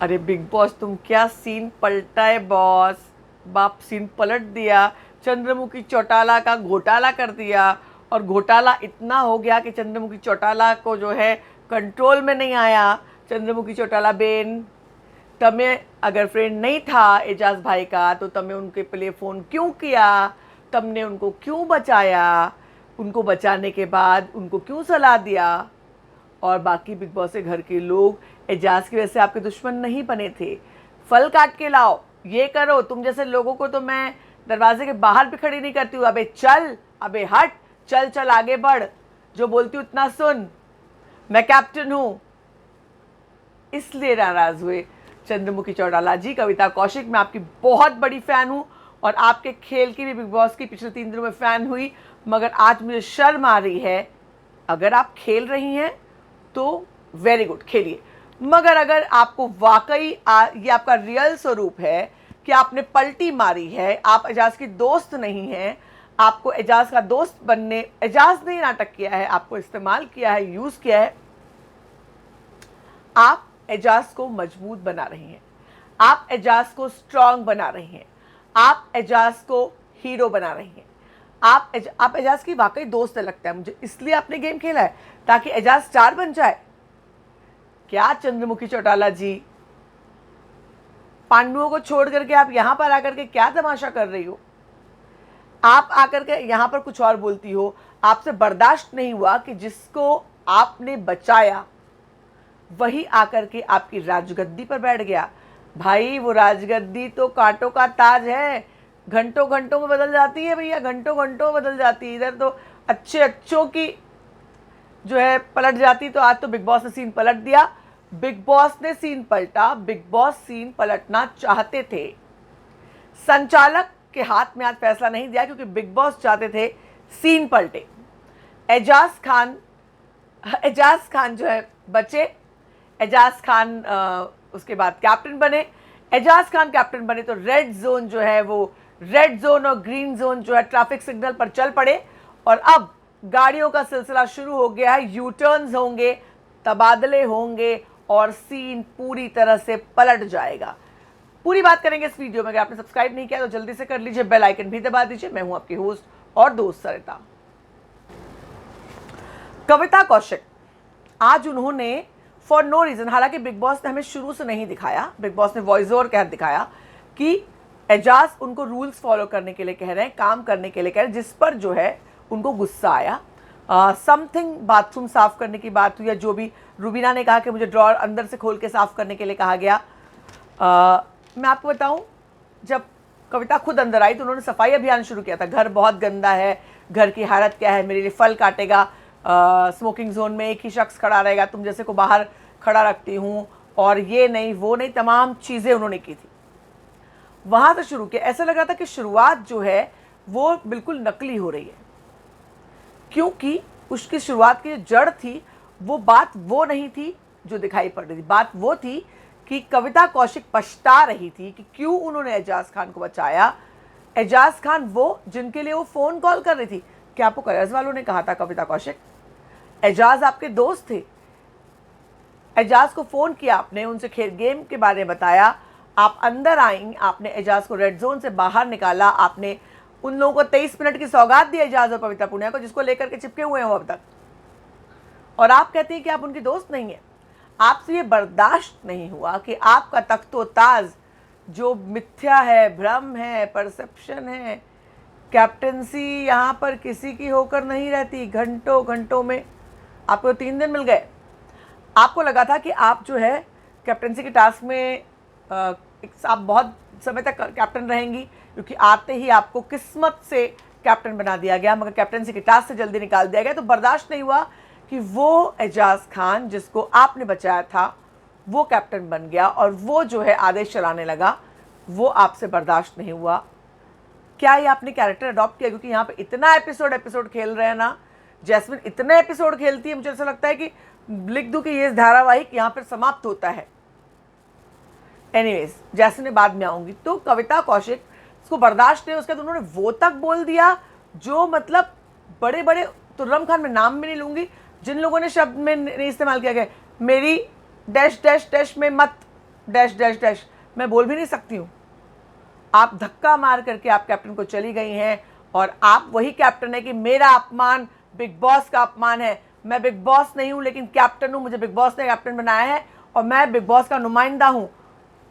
अरे big boss, तुम क्या सीन पलटा है बॉस। बाप सीन पलट दिया। चंद्रमुखी चौटाला का घोटाला कर दिया। और घोटाला इतना हो गया कि चंद्रमुखी चौटाला को जो है कंट्रोल में नहीं आया। चंद्रमुखी चौटाला बेन, तमें अगर फ्रेंड नहीं था एजाज भाई का तो तमें उनके लिए फ़ोन क्यों किया? तुमने उनको क्यों बचाया? उनको बचाने के बाद उनको क्यों सलाह दिया? और बाकी बिग बॉस के घर के लोग एजाज की वजह से आपके दुश्मन नहीं बने थे। फल काट के लाओ, ये करो। तुम जैसे लोगों को तो मैं दरवाजे के बाहर भी खड़ी नहीं करती हूँ। अबे चल, अबे हट, चल चल आगे बढ़, जो बोलती हूँ उतना सुन, मैं कैप्टन हूँ। इसलिए नाराज हुए चंद्रमुखी चौटाला जी। कविता कौशिक, मैं आपकी बहुत बड़ी फ़ैन हूँ और आपके खेल की भी बिग बॉस की पिछले 3 दिनों में फ़ैन हुई, मगर आज मुझे शर्म आ रही है। अगर आप खेल रही हैं तो वेरी गुड, खेलिए, मगर अगर आपको वाकई ये आपका रियल स्वरूप है कि आपने पलटी मारी है, आप एजाज की दोस्त नहीं हैं, आपको एजाज का दोस्त बनने, एजाज ने नाटक किया है, आपको इस्तेमाल किया है, यूज़ किया है, आप एजाज को मजबूत बना रही हैं, आप एजाज को स्ट्रांग बना रही हैं, आप एजाज को हीरो बना रही हैं। आप एजाज की वाकई दोस्त लगता है मुझे, इसलिए आपने गेम खेला है ताकि एजाज स्टार बन जाए। क्या चंद्रमुखी चौटाला जी, पांडवों को छोड़ करके आप यहां पर आकर के क्या तमाशा कर रही हो? आप आकर के यहां पर कुछ और बोलती हो। आपसे बर्दाश्त नहीं हुआ कि जिसको आपने बचाया वही आकर के आपकी राजगद्दी पर बैठ गया। भाई वो राजगद्दी तो कांटों का ताज है, घंटों घंटों में बदल जाती है भैया, घंटों घंटों में बदल जाती है। इधर तो अच्छे अच्छों की जो है पलट जाती, तो आज तो बिग बॉस ने सीन पलट दिया। बिग बॉस ने सीन पलटा, बिग बॉस सीन पलटना चाहते थे। संचालक के हाथ में आज फैसला नहीं दिया क्योंकि बिग बॉस चाहते थे सीन पलटे। एजाज खान जो है बचे। एजाज खान उसके बाद कैप्टन बने। एजाज खान कैप्टन बने तो रेड जोन जो है, वो रेड जोन और ग्रीन जोन जो है ट्रैफिक सिग्नल पर चल पड़े। और अब गाड़ियों का सिलसिला शुरू हो गया है, यू टर्न्स होंगे, तबादले होंगे और सीन पूरी तरह से पलट जाएगा। पूरी बात करेंगे इस वीडियो में। अगर आपने सब्सक्राइब नहीं किया तो जल्दी से कर लीजिए, बेल आइकन भी दबा दीजिए। मैं हूं आपकी होस्ट और दोस्त सरिता। कविता कौशिक, आज उन्होंने फॉर नो रीजन, हालांकि बिग बॉस ने हमें शुरू से नहीं दिखाया, बिग बॉस ने वॉइस ओवर कह दिखाया कि एजाज उनको रूल्स फॉलो करने के लिए कह रहे हैं, काम करने के लिए कह रहे हैं, जिस पर जो है उनको गुस्सा आया। समथिंग बाथरूम साफ करने की बात हुई, या जो भी रूबीना ने कहा कि मुझे ड्रॉर अंदर से खोल के साफ करने के लिए कहा गया। मैं आपको बताऊं, जब कविता खुद अंदर आई तो उन्होंने सफाई अभियान शुरू किया था। घर बहुत गंदा है, घर की हालत क्या है, मेरे लिए फल काटेगा, स्मोकिंग जोन में एक ही शख्स खड़ा रहेगा, तुम जैसे को बाहर खड़ा रखती हूँ, और ये नहीं वो नहीं, तमाम चीज़ें उन्होंने की थी। वहाँ से शुरू किया। ऐसा लग रहा था कि शुरुआत जो है वो बिल्कुल नकली हो रही है, क्योंकि उसकी शुरुआत की जो जड़ थी वो बात वो नहीं थी जो दिखाई पड़ रही थी। बात वो थी कि कविता कौशिक पछता रही थी कि क्यों उन्होंने एजाज खान को बचाया। एजाज खान वो जिनके लिए वो फ़ोन कॉल कर रही थी। क्या आपको कलर्स वालों ने कहा था कविता कौशिक? एजाज आपके दोस्त थे, एजाज को फ़ोन किया आपने, उनसे खेल गेम के बारे में बताया, आप अंदर आई, आपने एजाज को रेड जोन से बाहर निकाला, आपने उन लोगों को 23 मिनट की सौगात दी एजाज और पवित्रा पुनिया को, जिसको लेकर के चिपके हुए हैं अब तक, और आप कहती हैं कि आप उनकी दोस्त नहीं हैं। आपसे ये बर्दाश्त नहीं हुआ कि आपका तख्तो-ताज जो मिथ्या है, भ्रम है, परसेप्शन है, कैप्टनसी यहाँ पर किसी की होकर नहीं रहती। घंटों घंटों में आपको 3 दिन मिल गए। आपको लगा था कि आप जो है कैप्टनसी के टास्क में आप बहुत समय तक कैप्टन रहेंगी, क्योंकि आते ही आपको किस्मत से कैप्टन बना दिया गया, मगर कैप्टनसी के टास्क से जल्दी निकाल दिया गया। तो बर्दाश्त नहीं हुआ कि वो एजाज खान जिसको आपने बचाया था वो कैप्टन बन गया और वो जो है आदेश चलाने लगा। वो आपसे बर्दाश्त नहीं हुआ। क्या ये आपने कैरेक्टर अडॉप्ट किया? क्योंकि यहाँ पे इतना एपिसोड खेल रहे हैं ना, जैस्मिन इतने एपिसोड खेलती है, मुझे ऐसा लगता है कि लिख दूं कि ये धारावाहिक यहाँ पर समाप्त होता है। एनीवेज, जैसे मैं बाद में आऊंगी। तो कविता कौशिक इसको बर्दाश्त नहीं, उसके बाद उन्होंने वो तक बोल दिया जो मतलब बड़े बड़े तुर्रम खान, में नाम भी नहीं लूंगी, जिन लोगों ने शब्द में नहीं इस्तेमाल किया गया, मेरी डैश डैश डैश में मत डैश डैश डैश, मैं बोल भी नहीं सकती हूँ। आप धक्का मार करके आप कैप्टन को चली गई हैं और आप वही कैप्टन है कि मेरा अपमान बिग बॉस का अपमान है, मैं बिग बॉस नहीं हूँ लेकिन कैप्टन हूँ, मुझे बिग बॉस ने कैप्टन बनाया है और मैं बिग बॉस का नुमाइंदा हूँ।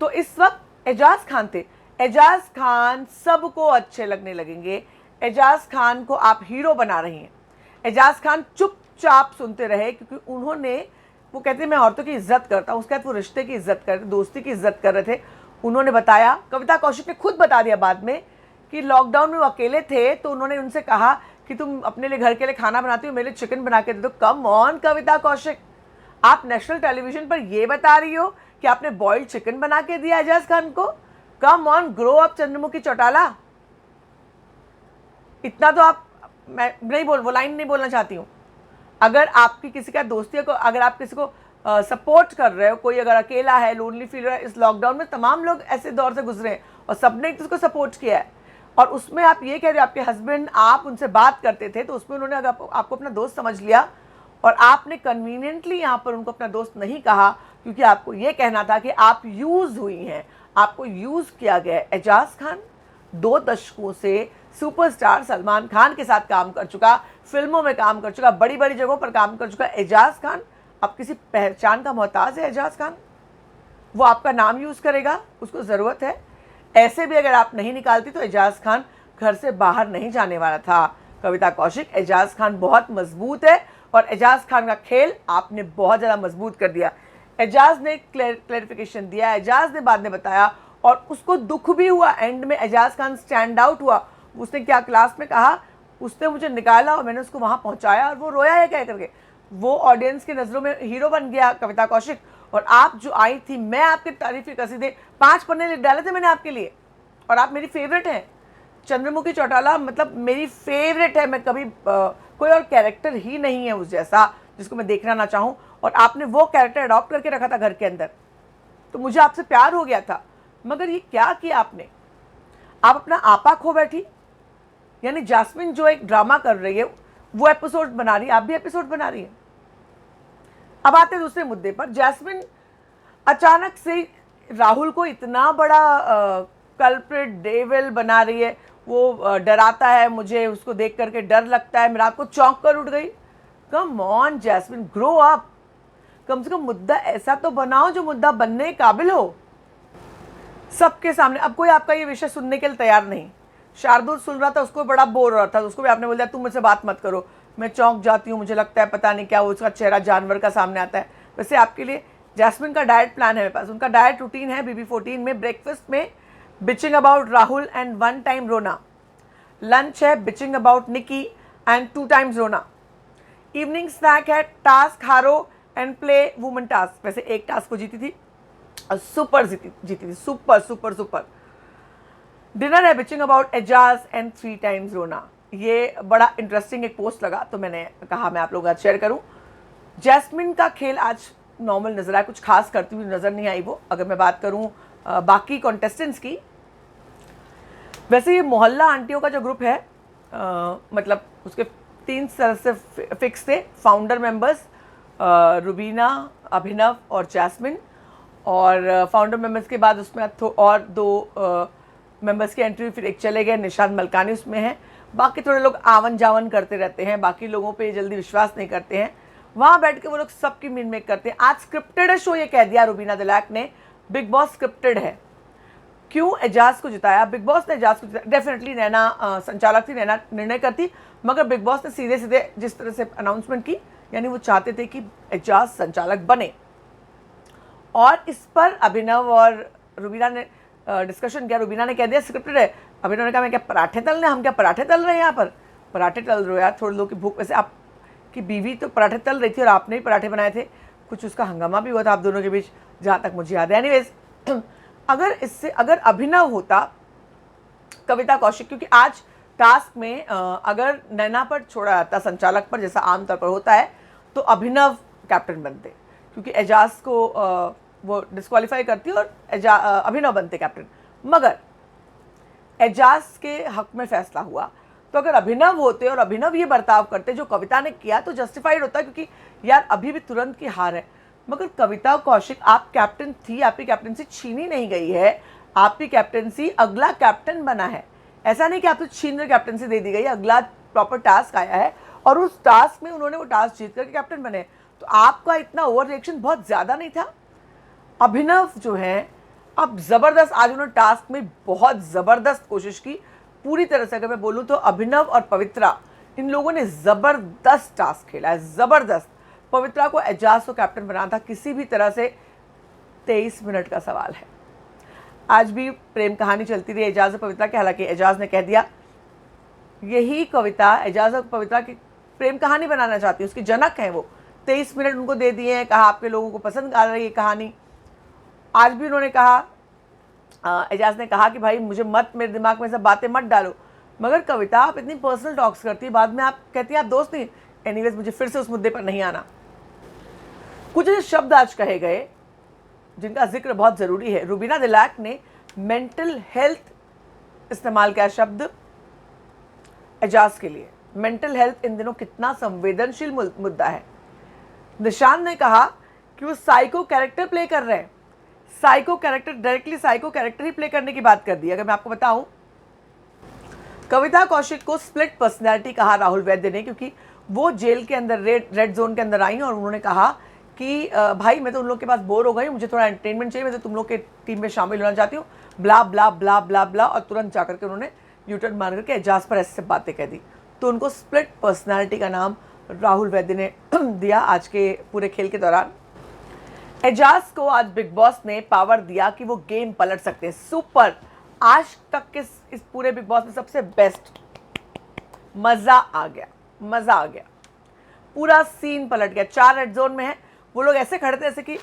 तो इस वक्त एजाज खान थे। एजाज खान सबको अच्छे लगने लगेंगे, एजाज खान को आप हीरो बना रही हैं। एजाज खान चुपचाप सुनते रहे क्योंकि उन्होंने, वो कहते हैं मैं औरतों की इज्जत करता हूँ, उसके बाद वो रिश्ते की इज्जत कर, दोस्ती की इज्जत कर रहे थे। उन्होंने बताया, कविता कौशिक ने खुद बता दिया बाद में कि लॉकडाउन में वो अकेले थे तो उन्होंने उनसे कहा कि तुम अपने लिए घर के लिए खाना बनाती हो, मेरे लिए चिकन बना के दे दो। कम ऑन कविता कौशिक, आप नेशनल टेलीविजन पर ये बता रही हो कि आपने बॉइल्ड चिकन बना के दिया एजाज खान को? Come on, grow up Chandramukhi Chautala. इतना तो आप, मैं नहीं बोल, वो लाइन नहीं बोलना चाहती हूँ। अगर आपकी किसी का दोस्ती को, अगर आप किसी को सपोर्ट कर रहे हो, कोई अगर अकेला है, लोनली फील रहा है, इस लॉकडाउन में तमाम लोग ऐसे दौर से गुजरे हैं और सबने एक दूसरे को सपोर्ट किया है, और उसमें आप ये कह रहे हो आपके हस्बैंड, आप उनसे बात करते थे तो उसमें उन्होंने अगर आपको अपना दोस्त समझ लिया और आपने कन्वीनियंटली यहाँ पर उनको अपना दोस्त नहीं कहा क्योंकि आपको ये कहना था कि आप यूज़ हुई हैं, आपको यूज़ किया गया है। एजाज खान 2 दशकों से सुपरस्टार सलमान खान के साथ काम कर चुका, फिल्मों में काम कर चुका, बड़ी बड़ी जगहों पर काम कर चुका एजाज खान अब किसी पहचान का मोहताज है? एजाज खान वो आपका नाम यूज़ करेगा, उसको ज़रूरत है। ऐसे भी अगर आप नहीं निकालती तो एजाज खान घर से बाहर नहीं जाने वाला था। कविता कौशिक, एजाज खान बहुत मजबूत है और एजाज खान का खेल आपने बहुत ज़्यादा मजबूत कर दिया। एजाज ने क्लैरिफिकेशन दिया, एजाज ने बाद में बताया और उसको दुख भी हुआ। एंड में एजाज खान स्टैंड आउट हुआ। उसने क्या क्लास में कहा, उसने मुझे निकाला और मैंने उसको वहाँ पहुँचाया और वो रोया है कह करके। वो ऑडियंस की नज़रों में हीरो बन गया कविता कौशिक। और आप जो आई थी, मैं आपके तारीफ की कसीदे 5 पन्ने लिख डाले थे मैंने आपके लिए और आप मेरी फेवरेट हैं। चंद्रमुखी चौटाला मतलब मेरी फेवरेट है। मैं कभी कोई और कैरेक्टर ही नहीं है उस जैसा जिसको मैं देखना ना चाहूँ, और आपने वो कैरेक्टर अडॉप्ट करके रखा था घर के अंदर, तो मुझे आपसे प्यार हो गया था। मगर ये क्या किया आपने, आप अपना आपा खो बैठी। यानी जैस्मिन जो एक ड्रामा कर रही है वो एपिसोड बना रही है, आप भी एपिसोड बना रही है। अब आते हैं दूसरे मुद्दे पर। जैस्मिन अचानक से राहुल को इतना बड़ा कल्प्रिट डेविल बना रही है, वो डराता है, मुझे उसको देख करके डर लगता है, मैं रात को चौंक कर उठ गई। Come on Jasmine, grow up. कम से कम मुद्दा ऐसा तो बनाओ जो मुद्दा बनने के काबिल हो सबके सामने। अब कोई आपका ये विषय सुनने के लिए तैयार नहीं। शार्दुल सुन रहा था, उसको बड़ा बोर हो रहा था, उसको भी आपने बोल दिया तुम मुझसे बात मत करो, मैं चौंक जाती हूँ, मुझे लगता है पता नहीं क्या, उसका चेहरा जानवर का सामने आता है। वैसे आपके लिए जैस्मिन का डाइट प्लान है मेरे पास। उनका डाइट रूटीन है BB14 में। ब्रेकफास्ट में bitching about Rahul and 1 time रोना। लंच है bitching about Nikki and 2 times रोना। इवनिंग स्नैक है टास्क हारो एंड प्ले वुमन टास्क। वैसे एक टास्क को जीती थी और सुपर जीती थी, सुपर सुपर सुपर। डिनर है bitching about Eijaz and 3 times रोना। ये बड़ा इंटरेस्टिंग एक पोस्ट लगा तो मैंने कहा मैं आप लोगों के साथ शेयर करूं। जैस्मिन का खेल आज नॉर्मल नजर आया, कुछ खास करती हुई नजर नहीं आई वो। अगर मैं बात करूं बाकी कॉन्टेस्टेंट्स की, वैसे ये मोहल्ला आंटियों का जो ग्रुप है मतलब उसके 3 सदस्य फिक्स थे फाउंडर मेंबर्स, रुबीना, अभिनव और जैस्मिन। और फाउंडर मेंबर्स के बाद उसमें और 2 मेंबर्स की एंट्री, फिर एक चले गए, निशांत मलकानी उसमें है। बाकी थोड़े लोग आवन जावन करते रहते हैं, बाकी लोगों पे जल्दी विश्वास नहीं करते हैं। वहाँ बैठ के वो लोग सबकी मीन मेक करते हैं। आज स्क्रिप्टेड है शो, ये कह दिया रुबीना दिलाक ने, बिग बॉस स्क्रिप्टेड है। क्यों एजाज को जिताया बिग बॉस ने? एजाज को जिताया डेफिनेटली नैना संचालक थी, नैना निर्णय करती, मगर बिग बॉस ने सीधे सीधे जिस तरह से अनाउंसमेंट की, यानी वो चाहते थे कि एजाज संचालक बने। और इस पर अभिनव और रुबीना ने डिस्कशन किया। रुबीना ने कह दिया स्क्रिप्टेड है। अभिनव ने कहा मैं क्या पराठे तलने, हम क्या पराठे तल रहे हैं यहाँ पर? पराठे तल रहे हो यार, थोड़ी लोग की भूख। वैसे आपकी बीवी तो पराठे तल रही थी और आपने ही पराठे बनाए थे, कुछ उसका हंगामा भी हुआ था आप दोनों के बीच, जहाँ तक मुझे याद है। एनीवेज अगर अभिनव होता कविता कौशिक, क्योंकि आज टास्क में अगर नैना पर छोड़ा जाता संचालक पर जैसा आमतौर पर होता है, तो अभिनव कैप्टन बनते, क्योंकि एजाज को वो डिस्क्वालीफाई करती और अभिनव बनते कैप्टन। मगर एजाज के हक में फैसला हुआ, तो अगर अभिनव होते और अभिनव ये बर्ताव करते जो कविता ने किया तो जस्टिफाइड होता, क्योंकि यार अभी भी तुरंत की हार है। मगर कविता कौशिक, आप कैप्टन थी, आपकी कैप्टनसी छीनी नहीं गई है, आपकी कैप्टनसी अगला कैप्टन बना है। ऐसा नहीं कि आपको छीन कर कैप्टनसी दे दी गई, अगला प्रॉपर टास्क आया है और उस टास्क में उन्होंने वो टास्क जीत करके कैप्टन बने। तो आपका इतना ओवर रिएक्शन बहुत ज़्यादा नहीं था। अभिनव जो है अब ज़बरदस्त, आज उन्होंने टास्क में बहुत ज़बरदस्त कोशिश की। पूरी तरह से अगर मैं बोलूँ तो अभिनव और पवित्रा, इन लोगों ने ज़बरदस्त टास्क खेला है, ज़बरदस्त। पवित्रा को एजाज को कैप्टन बनाना था किसी भी तरह से, 23 मिनट का सवाल है। आज भी प्रेम कहानी चलती रही एजाज और पवित्रा की, हालांकि एजाज ने कह दिया यही कविता एजाज और पवित्रा की प्रेम कहानी बनाना चाहती है, उसकी जनक है वो। 23 मिनट उनको दे दिए हैं, कहा आपके लोगों को पसंद आ रही है कहानी। आज भी उन्होंने कहा, एजाज ने कहा कि भाई मुझे मत, मेरे दिमाग में सब बातें मत डालो। मगर कविता, आप इतनी पर्सनल टॉक्स करती है, बाद में आप कहती है आप दोस्त नहीं। एनीवेज, मुझे फिर से उस मुद्दे पर नहीं आना। कुछ शब्द आज कहे गए जिनका जिक्र बहुत ज़रूरी है। रूबीना दिलैक ने मेंटल हेल्थ इस्तेमाल किया शब्द एजाज के लिए। मेंटल हेल्थ इन दिनों कितना संवेदनशील मुद्दा है। निशान ने कहा कि वो साइको कैरेक्टर प्ले कर रहे हैं। Psycho character, directly psycho character ही प्ले करने की बात कर दी। अगर मैं आपको बताऊं, कविता कौशिक को स्प्लिट पर्सनैलिटी कहा राहुल वैद्य ने, क्योंकि वो जेल के अंदर रेड जोन के अंदर आई और उन्होंने कहा कि भाई मैं तो उन लोग के पास बोर हो गई, मुझे थोड़ा एंटरटेनमेंट चाहिए, मैं तो तुम लोग के टीम में शामिल होना चाहती हूँ, ब्ला ब्ला ब्ला ब्ला ब्ला। और तुरंत जाकर के उन्होंने यूटर्न मार करके एजाज पर ऐसे बातें कह दी। तो उनको स्प्लिट पर्सनैलिटी का नाम राहुल वैद्य ने दिया आज के पूरे खेल के दौरान। एजाज को आज बिग बॉस ने पावर दिया कि वो गेम पलट सकते हैं। सुपर, आज तक के इस पूरे बिग बॉस में सबसे बेस्ट। मज़ा आ गया, मज़ा आ गया, पूरा सीन पलट गया। 4 रेड जोन में है, वो लोग ऐसे खड़े थे जैसे कि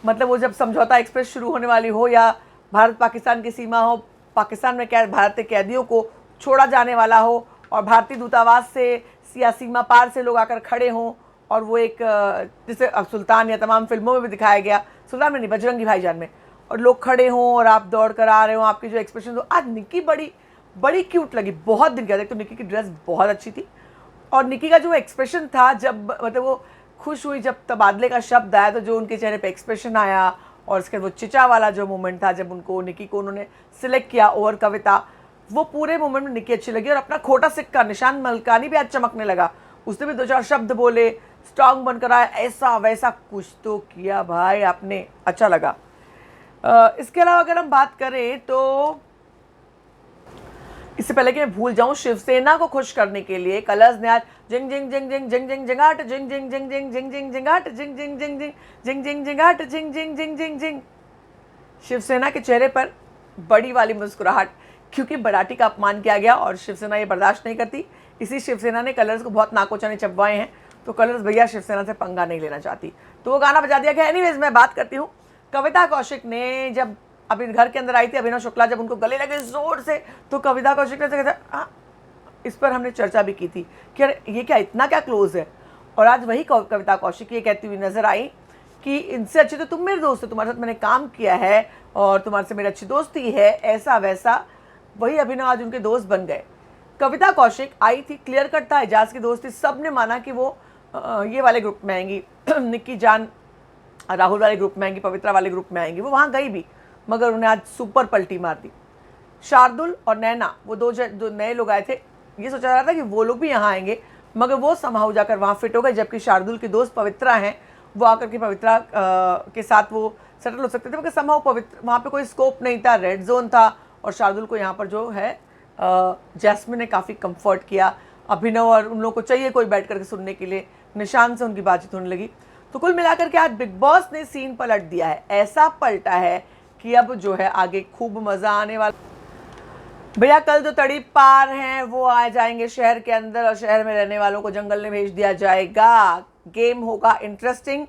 मतलब वो जब समझौता एक्सप्रेस शुरू होने वाली हो या भारत पाकिस्तान की सीमा हो, पाकिस्तान में कैद भारतीय कैदियों को छोड़ा जाने वाला हो और भारतीय दूतावास से या सीमा पार से लोग आकर खड़े हों, और वो एक जैसे सुल्तान या तमाम फिल्मों में भी दिखाया गया, सुल्तान में नहीं, बजरंगी भाईजान में, और लोग खड़े हों और आप दौड़ कर आ रहे हो, आपकी जो एक्सप्रेशन हो। आज निक्की बड़ी क्यूट लगी, बहुत दिन के बाद। तो निक्की की ड्रेस बहुत अच्छी थी और निक्की का जो एक्सप्रेशन था, जब मतलब वो खुश हुई जब तबादले का शब्द आया, तो जो उनके चेहरे पे एक्सप्रेशन आया, और उसके वो चिचा वाला जो मोमेंट था जब उनको निक्की को उन्होंने सिलेक्ट किया ओवर कविता, वो पूरे मोमेंट में निक्की अच्छी लगी। और अपना खोटा सिक्का निशान मलकानी भी आज चमकने लगा, उसने भी 2-4 शब्द बोले, स्ट्रांग बनकर आया, ऐसा वैसा कुछ तो किया भाई आपने, अच्छा लगा। इसके अलावा अगर हम बात करें तो इससे पहले कि मैं भूल जाऊं, शिवसेना को खुश करने के लिए कलर्स ने आज जिंग जिंग जिंग जिंग जिंग जिंग जिंगाट जिंग जिंग जिंग जिंग जिंग जिंग जिंगाट जिंग जिंग जिंग जिंग जिंग जिंग जिंगाट जिंग जिंग जिंग जिंग जिंग। शिवसेना के चेहरे पर बड़ी वाली मुस्कुराहट, क्योंकि मराठी का अपमान किया गया और शिवसेना ये बर्दाश्त नहीं करती। इसी शिवसेना ने कलर्स को बहुत नाकोचाने चबवाए हैं, तो कलर्स भैया शिवसेना से पंगा नहीं लेना चाहती, तो वो गाना बजा दिया गया। एनीवेज, मैं बात करती हूँ, कविता कौशिक ने जब अभी घर के अंदर आई थी, अभिनव शुक्ला जब उनको गले लगे जोर से, तो कविता कौशिक ने कहता, इस पर हमने चर्चा भी की थी कि यार ये क्या, इतना क्या क्लोज है। और आज वही कविता कौशिक ये कहती हुई नजर आई कि इनसे अच्छी तो तुम मेरे दोस्त हो, तुम्हारे साथ मैंने काम किया है और तुम्हारे से मेरी अच्छी दोस्ती है, ऐसा वैसा। वही अभिनव आज उनके दोस्त बन गए। कविता कौशिक आई थी, क्लियर कट था, एजाज की दोस्ती, सब ने माना कि वो ये वाले ग्रुप में आएंगी, निक्की जान राहुल वाले ग्रुप में आएंगी, पवित्रा वाले ग्रुप में आएंगी। वो वहाँ गई भी, मगर उन्हें आज सुपर पलटी मार दी। शार्दुल और नैना, वो दो नए लोग आए थे, ये सोचा जा रहा था कि वो लोग भी यहाँ आएंगे, मगर वो समहाउ जाकर वहाँ फिट हो गए। जबकि शार्दुल की दोस्त पवित्रा हैं, वो आकर के पवित्रा के साथ वो सेटल हो सकते थे, मगर समहाउ पवित्र वहाँ पे कोई स्कोप नहीं था, रेड जोन था। और शार्दुल को यहाँ पर जो है जैस्मिन ने काफ़ी कंफर्ट किया। अभिनव और उन लोगों को चाहिए कोई बैठ करके सुनने के लिए, निशान से उनकी बातचीत होने लगी। तो कुल मिलाकर के आज बिग बॉस ने सीन पलट दिया है, ऐसा पलटा है कि अब जो है आगे खूब मज़ा आने वाला। भैया कल जो तड़ी पार हैं वो आ जाएंगे शहर के अंदर, और शहर में रहने वालों को जंगल में भेज दिया जाएगा। गेम होगा इंटरेस्टिंग।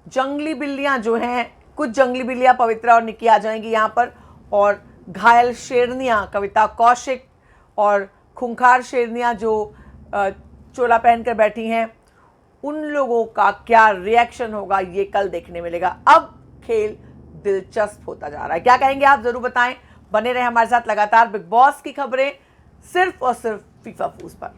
जंगली बिल्लियां जो हैं, कुछ जंगली बिल्लियां पवित्रा और निक्की आ जाएंगी यहाँ पर, और घायल शेरनियाँ कविता कौशिक और खूंखार शेरनियाँ जो चोला पहनकर बैठी हैं, उन लोगों का क्या रिएक्शन होगा ये कल देखने मिलेगा। अब खेल दिलचस्प होता जा रहा है। क्या कहेंगे आप जरूर बताएं। बने रहे हमारे साथ लगातार बिग बॉस की खबरें सिर्फ और सिर्फ फीफा फूज पर।